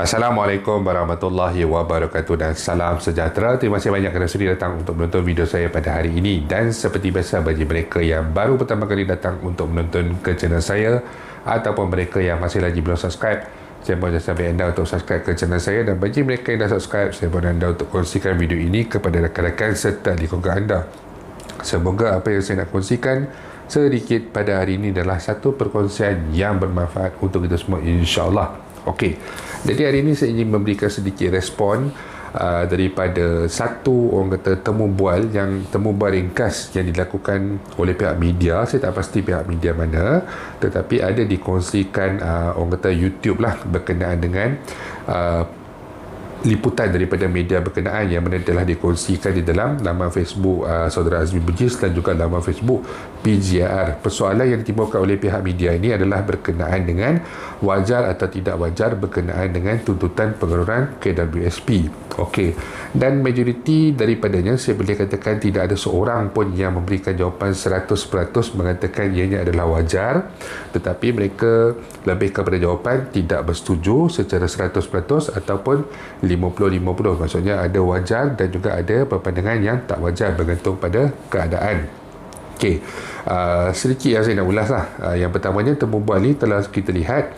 Assalamualaikum warahmatullahi wabarakatuh dan salam sejahtera. Terima kasih banyak kerana sudi datang untuk menonton video saya pada hari ini. Dan seperti biasa bagi mereka yang baru pertama kali datang untuk menonton ke channel saya ataupun mereka yang masih lagi belum subscribe, saya mohon sampai anda untuk subscribe ke channel saya. Dan bagi mereka yang dah subscribe, saya mohon anda untuk kongsikan video ini kepada rakan-rakan serta di keluarga anda. Semoga apa yang saya nak kongsikan sedikit pada hari ini adalah satu perkongsian yang bermanfaat untuk kita semua, insyaAllah. Okey, jadi hari ini saya ingin memberikan sedikit respon daripada satu orang kata temu bual ringkas yang dilakukan oleh pihak media. Saya tak pasti pihak media mana, tetapi ada dikongsikan orang kata YouTube lah berkenaan dengan liputan daripada media berkenaan yang mana telah dikongsikan di dalam laman Facebook Saudara Azmi Bugis dan juga laman Facebook PGR. Persoalan yang ditimbulkan oleh pihak media ini adalah berkenaan dengan wajar atau tidak wajar berkenaan dengan tuntutan pengeluaran KWSP. Okey, dan majoriti daripadanya saya boleh katakan tidak ada seorang pun yang memberikan jawapan 100% mengatakan ianya adalah wajar, tetapi mereka lebih kepada jawapan tidak bersetuju secara 100% ataupun 50-50. Maksudnya ada wajar dan juga ada perpandangan yang tak wajar bergantung pada keadaan. Okey, sedikit yang saya nak ulas lah. Yang pertamanya, temu bual ni telah kita lihat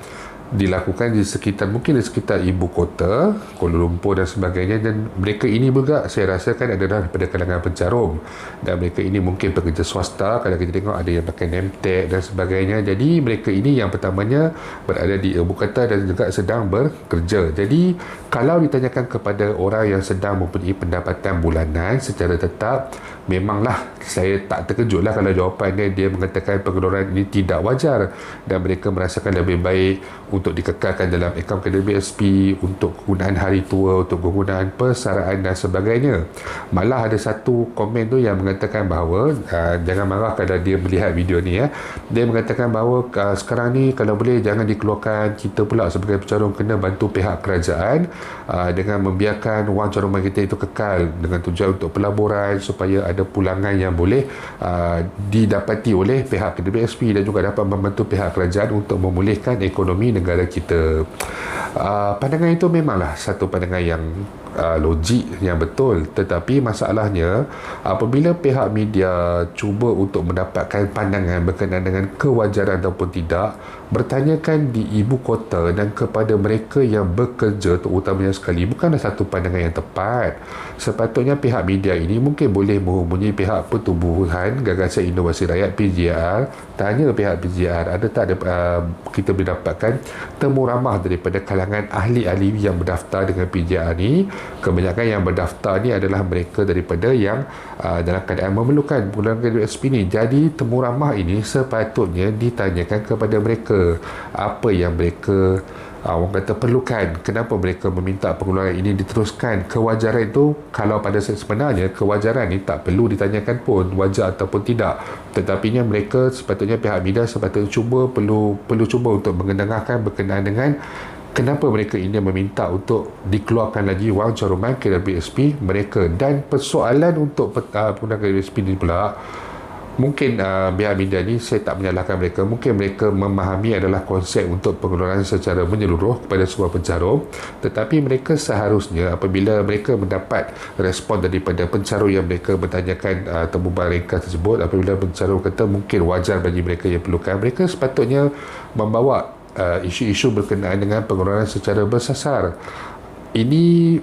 dilakukan di sekitar, mungkin di sekitar ibu kota Kuala Lumpur dan sebagainya, dan mereka ini juga saya rasakan adalah daripada kalangan pencarum, dan mereka ini mungkin pekerja swasta. Kalau kita tengok ada yang pakai name tag dan sebagainya. Jadi mereka ini yang pertamanya berada di ibu kota dan juga sedang bekerja. Jadi kalau ditanyakan kepada orang yang sedang mempunyai pendapatan bulanan secara tetap, memanglah saya tak terkejutlah kalau jawapannya dia mengatakan pengeluaran ini tidak wajar dan mereka merasakan lebih baik untuk dikekalkan dalam akaun KWSP, untuk kegunaan hari tua, untuk kegunaan persaraan dan sebagainya. Malah ada satu komen tu yang mengatakan bahawa jangan marah kalau dia melihat video ni ya. Dia mengatakan bahawa sekarang ni kalau boleh jangan dikeluarkan, kita pula sebagai pencarum kena bantu pihak kerajaan dengan membiarkan wang caruman kita itu kekal dengan tujuan untuk pelaburan supaya ada pulangan yang boleh didapati oleh pihak KWSP dan juga dapat membantu pihak kerajaan untuk memulihkan ekonomi negara kita. Pandangan itu memanglah satu pandangan yang logik, yang betul, tetapi masalahnya apabila pihak media cuba untuk mendapatkan pandangan berkenaan dengan kewajaran ataupun tidak, bertanyakan di ibu kota dan kepada mereka yang bekerja terutamanya sekali, bukanlah satu pandangan yang tepat. Sepatutnya pihak media ini mungkin boleh menghubungi pihak Pertubuhan Gagasan Inovasi Rakyat PGR, tanya pihak PGR ada tak ada kita boleh dapatkan temu ramah daripada kalangan ahli-ahli yang berdaftar dengan PGR ni. Kebanyakan yang berdaftar ni adalah mereka daripada yang dalam keadaan memerlukan pengeluaran KWSP ni. Jadi temu ramah ini sepatutnya ditanyakan kepada mereka apa yang mereka orang kata perlukan, kenapa mereka meminta pengeluaran ini diteruskan. Kewajaran itu, kalau pada sebenarnya kewajaran ini tak perlu ditanyakan pun wajar ataupun tidak, tetapi mereka sepatutnya pihak media sepatutnya perlu cuba untuk mengendengahkan berkenaan dengan kenapa mereka ini meminta untuk dikeluarkan lagi wang caruman KWSP mereka. Dan persoalan untuk penggunaan KWSP ini pula, mungkin pihak media ni saya tak menyalahkan mereka, mungkin mereka memahami adalah konsep untuk pengeluaran secara menyeluruh kepada sebuah pencarum, tetapi mereka seharusnya apabila mereka mendapat respon daripada pencarum yang mereka bertanyakan temu bual ringkas tersebut, apabila pencarum kata mungkin wajar bagi mereka yang perlukan, mereka sepatutnya membawa isu-isu berkenaan dengan pengeluaran secara bersasar. Ini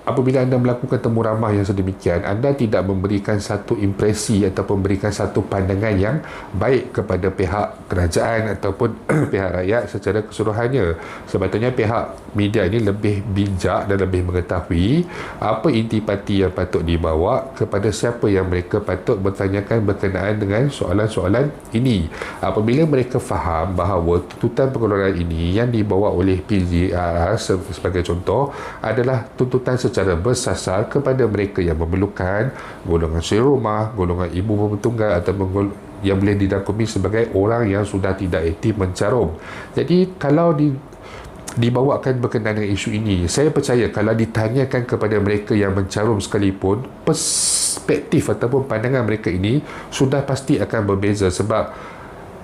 apabila anda melakukan temu ramah yang sedemikian, anda tidak memberikan satu impresi ataupun memberikan satu pandangan yang baik kepada pihak kerajaan ataupun pihak rakyat secara keseluruhannya. Sepatutnya pihak media ini lebih bijak dan lebih mengetahui apa intipati yang patut dibawa kepada siapa yang mereka patut bertanyakan berkenaan dengan soalan-soalan ini. Apabila mereka faham bahawa tuntutan pengeluaran ini yang dibawa oleh PGR sebagai contoh adalah tuntutan secara bersasar kepada mereka yang memerlukan, golongan suri rumah, golongan ibu bapa tunggal atau yang boleh didakumi sebagai orang yang sudah tidak aktif mencarum. Jadi kalau dibawakan berkenaan dengan isu ini, saya percaya kalau ditanyakan kepada mereka yang mencarum sekalipun, perspektif ataupun pandangan mereka ini sudah pasti akan berbeza. Sebab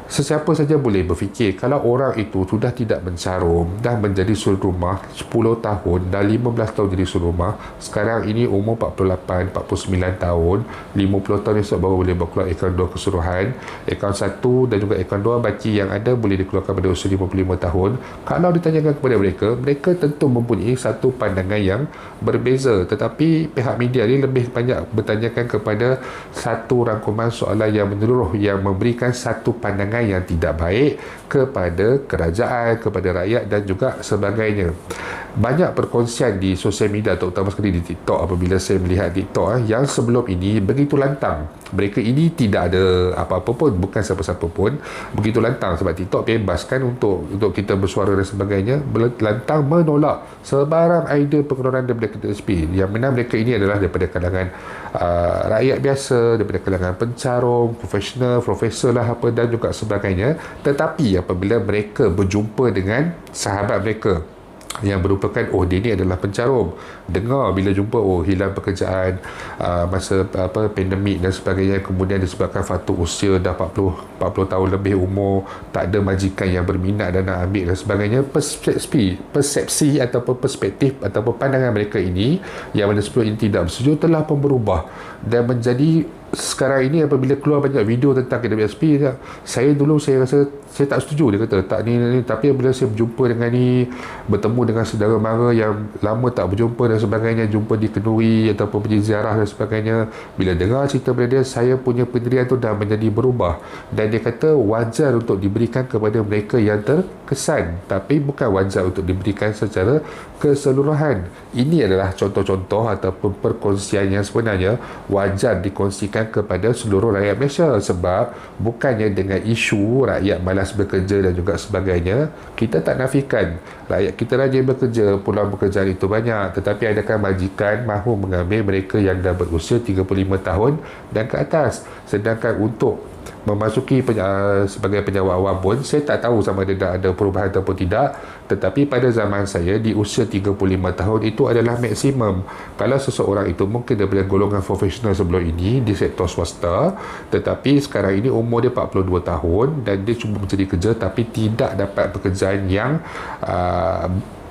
Sesiapa saja boleh berfikir kalau orang itu sudah tidak mencarum, dah menjadi sultan rumah 10 tahun, dah 15 tahun jadi sultan rumah, sekarang ini umur 48, 49 tahun, 50 tahun esok baru boleh berkeluar akaun 2 keseluruhan, akaun 1 dan juga akaun 2 baci yang ada boleh dikeluarkan pada usia 55 tahun. Kalau ditanyakan kepada mereka, mereka tentu mempunyai satu pandangan yang berbeza, tetapi pihak media ini lebih banyak bertanyakan kepada satu rangkuman soalan yang menyeluruh, yang memberikan satu pandangan yang tidak baik kepada kerajaan, kepada rakyat dan juga sebagainya. Banyak perkongsian di sosial media, terutama sekali di TikTok, apabila saya melihat TikTok yang sebelum ini begitu lantang. Mereka ini tidak ada apa-apa pun, bukan siapa-siapa pun, begitu lantang sebab TikTok bebaskan untuk kita bersuara dan sebagainya, lantang menolak sebarang idea pengeluaran daripada kereta SP, yang mana mereka ini adalah daripada kalangan rakyat biasa, daripada kalangan pencarum, profesional, profesor lah apa dan juga sebagainya. Tetapi apabila mereka berjumpa dengan sahabat mereka yang merupakan, oh dia ni adalah pencarum, dengar bila jumpa, oh hilang pekerjaan masa pandemik dan sebagainya, kemudian disebabkan faktor usia dah 40 tahun lebih umur, tak ada majikan yang berminat dan nak ambil dan sebagainya, persepsi ataupun perspektif ataupun pandangan mereka ini yang mana sebelum ini tidak bersetuju telah pun berubah dan menjadi sekarang ini apabila keluar banyak video tentang KWSP, saya dulu saya rasa saya tak setuju, dia kata tak ni, tapi apabila saya berjumpa dengan ni, bertemu dengan saudara mara yang lama tak berjumpa dan sebagainya, jumpa di kenduri ataupun pergi ziarah dan sebagainya, bila dengar cerita daripada dia, saya punya pendirian tu dah menjadi berubah dan dia kata wajar untuk diberikan kepada mereka yang terkesan, tapi bukan wajar untuk diberikan secara keseluruhan. Ini adalah contoh-contoh ataupun perkongsian yang sebenarnya wajar dikongsikan kepada seluruh rakyat Malaysia, sebab bukannya dengan isu rakyat malas bekerja dan juga sebagainya, kita tak nafikan rakyat kita rajin bekerja, peluang pekerjaan itu banyak, tetapi adakah majikan mahu mengambil mereka yang dah berusia 35 tahun dan ke atas? Sedangkan untuk memasuki sebagai penjawat awam pun, saya tak tahu sama ada dah ada perubahan ataupun tidak, tetapi pada zaman saya di usia 35 tahun itu adalah maksimum. Kalau seseorang itu mungkin daripada golongan profesional sebelum ini di sektor swasta, tetapi sekarang ini umur dia 42 tahun dan dia cuba mencari kerja tapi tidak dapat pekerjaan yang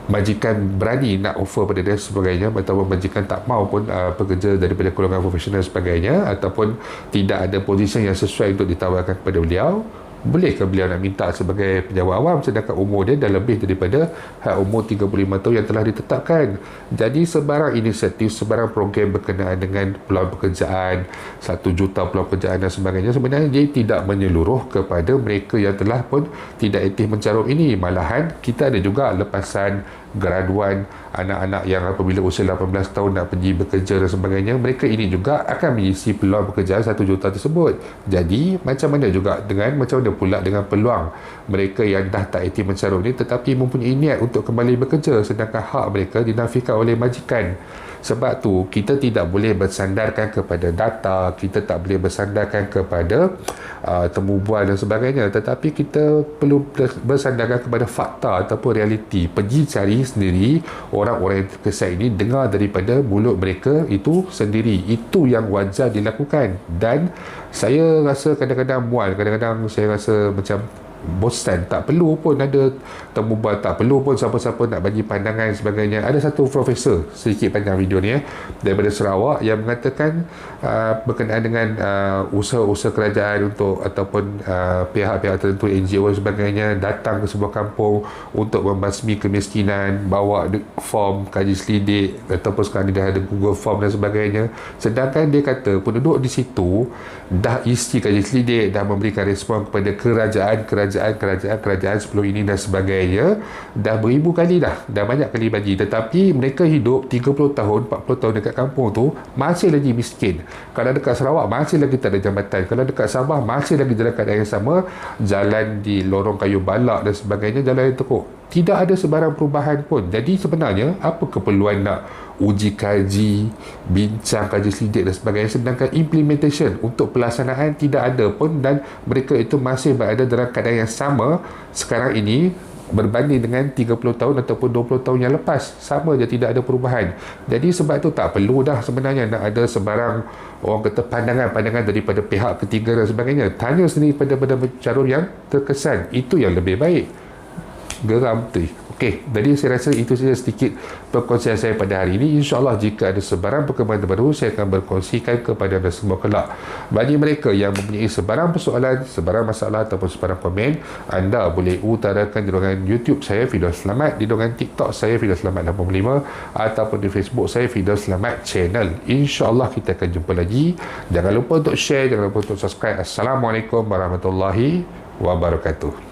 majikan berani nak offer pada dia sebagainya, ataupun majikan tak mau pun pekerja daripada golongan profesional sebagainya, ataupun tidak ada posisi yang sesuai untuk ditawarkan kepada beliau, bolehkah beliau nak minta sebagai penjawat awam sedangkan umur dia dah lebih daripada had umur 35 tahun yang telah ditetapkan? Jadi sebarang inisiatif, sebarang program berkenaan dengan peluang pekerjaan, 1 juta peluang pekerjaan dan sebagainya, sebenarnya dia tidak menyeluruh kepada mereka yang telah pun tidak aktif mencarum ini. Malahan kita ada juga lepasan graduan, anak-anak yang apabila usia 18 tahun nak pergi bekerja dan sebagainya, mereka ini juga akan mengisi peluang pekerjaan 1 juta tersebut. Jadi macam mana pula dengan peluang mereka yang dah tak aktif mencarum ni tetapi mempunyai niat untuk kembali bekerja, sedangkan hak mereka dinafikan oleh majikan. Sebab tu kita tidak boleh bersandarkan kepada data, kita tak boleh bersandarkan kepada temu bual dan sebagainya, tetapi kita perlu bersandarkan kepada fakta ataupun realiti. Pergi cari sendiri orang-orang yang terkesan ini, dengar daripada mulut mereka itu sendiri. Itu yang wajar dilakukan. Dan saya rasa kadang-kadang mual, kadang-kadang saya rasa macam bosan, tak perlu pun ada temu bual, tak perlu pun siapa-siapa nak bagi pandangan dan sebagainya. Ada satu profesor, sedikit panjang video ni daripada Sarawak, yang mengatakan berkenaan dengan usaha-usaha kerajaan untuk ataupun pihak-pihak tertentu, NGO dan sebagainya, datang ke sebuah kampung untuk membasmi kemiskinan, bawa form kaji selidik ataupun sekarang ni dah ada Google Form dan sebagainya, sedangkan dia kata penduduk di situ dah isi kaji selidik, dah memberikan respon kepada kerajaan sebelum ini dan sebagainya, dah beribu kali dah banyak kali bagi, tetapi mereka hidup 30 tahun 40 tahun dekat kampung tu masih lagi miskin. Kalau dekat Sarawak masih lagi tak ada jambatan, kalau dekat Sabah masih lagi dalam keadaan yang sama, jalan di lorong kayu balak dan sebagainya, jalan yang teruk, tidak ada sebarang perubahan pun. Jadi sebenarnya apa keperluan nak uji kaji, bincang kaji selidik dan sebagainya, sedangkan implementation untuk pelaksanaan tidak ada pun, dan mereka itu masih berada dalam keadaan yang sama sekarang ini berbanding dengan 30 tahun ataupun 20 tahun yang lepas, sama je, tidak ada perubahan. Jadi sebab itu tak perlu dah sebenarnya nak ada sebarang orang kata pandangan-pandangan daripada pihak ketiga dan sebagainya. Tanya sendiri pada calon yang terkesan, itu yang lebih baik. Geram tu. Okey, jadi saya rasa itu saja sedikit perkongsian saya pada hari ini. InsyaAllah jika ada sebarang perkembangan terbaru, saya akan berkongsikan kepada anda semua kelak. Bagi mereka yang mempunyai sebarang persoalan, sebarang masalah ataupun sebarang komen, anda boleh utarakan di ruangan YouTube saya, Firdaus Selamat, di ruangan TikTok saya, Firdaus Selamat 85, ataupun di Facebook saya, Firdaus Selamat Channel. InsyaAllah kita akan jumpa lagi. Jangan lupa untuk share, jangan lupa untuk subscribe. Assalamualaikum warahmatullahi wabarakatuh.